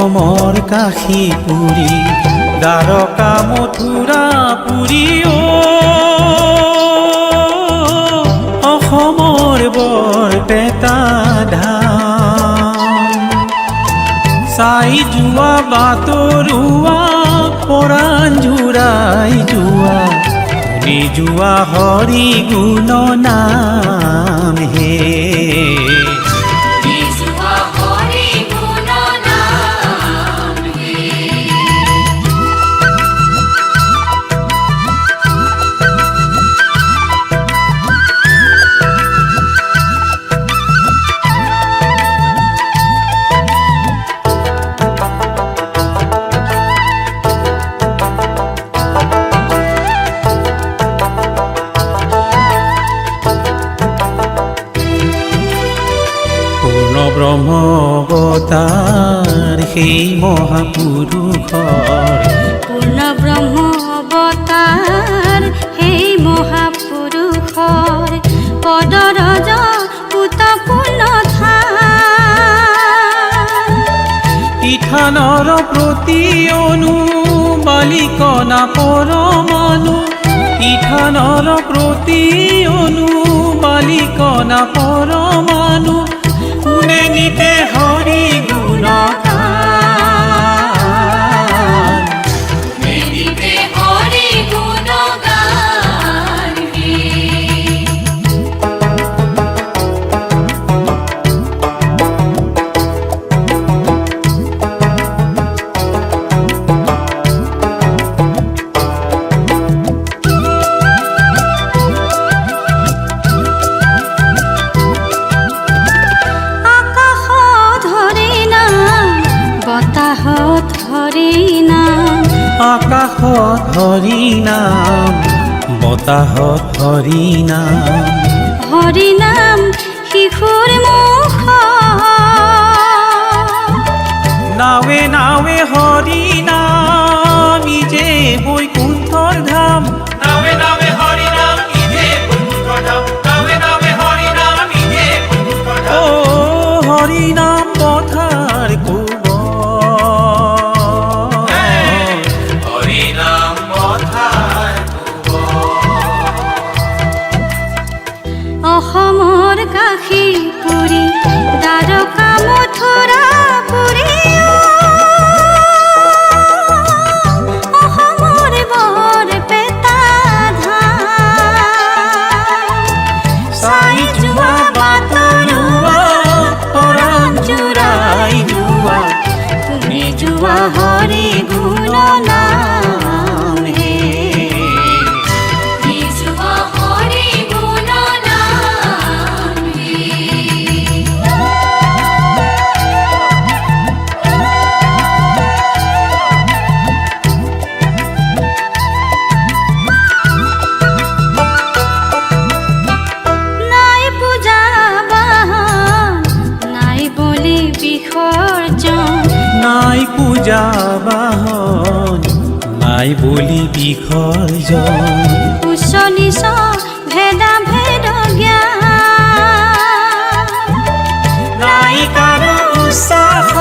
অসমৰ কাশী পুৰী দ্বাৰকা মথুৰা পুৰী অসমৰ বৰপেটা ধাম চাই যোৱা বাটৰুৱা পৰাণ জোৰাই যোৱা শুনি যোৱা হৰি গুণ নাম হে ব্ৰহ্ম অৱতাৰ সেই মহাপুৰুষৰ পূৰ্ণ ব্ৰহ্ম অৱতাৰ সেই মহাপুৰুষৰ পদৰজ পুতপূৰ্ণ ইথানৰ প্ৰতি অনু বালিকনা পৰমাণু ইথানৰ প্ৰতি অনু বালিকনা পৰমাণু কোনে নিতে হৰি গুণগান নিতে হৰি গুণগান আকাশত হৰি নাম বতাহত হৰি নাম হৰি নাম শিশুৰ মুখ নাৱে নাৱে হৰি নাম ইজে বৈকুণ্ঠৰ ধাম নাৱে নাৱে হৰি নাম ইজে বৈকুণ্ঠৰ ধাম নাৱে নাৱে হৰি নাম ইজে বৈকুণ্ঠৰ ধাম ও হৰি নাম পথাৰ অসমৰ কাশী পুৰী দ্বাৰকা মথুৰা পুৰী অসমৰ বৰপেটা ধাম চাই যোৱা বাটৰুৱা পৰাণ জোৰাই যোৱা শুনি যোৱা হৰি গুণ নাম হে নাই পূজা বাহন নাই বলি বিসৰ্জন উচ্চ নিচ ভেদা ভেদ জ্ঞান নাই কাৰো উৎসাহ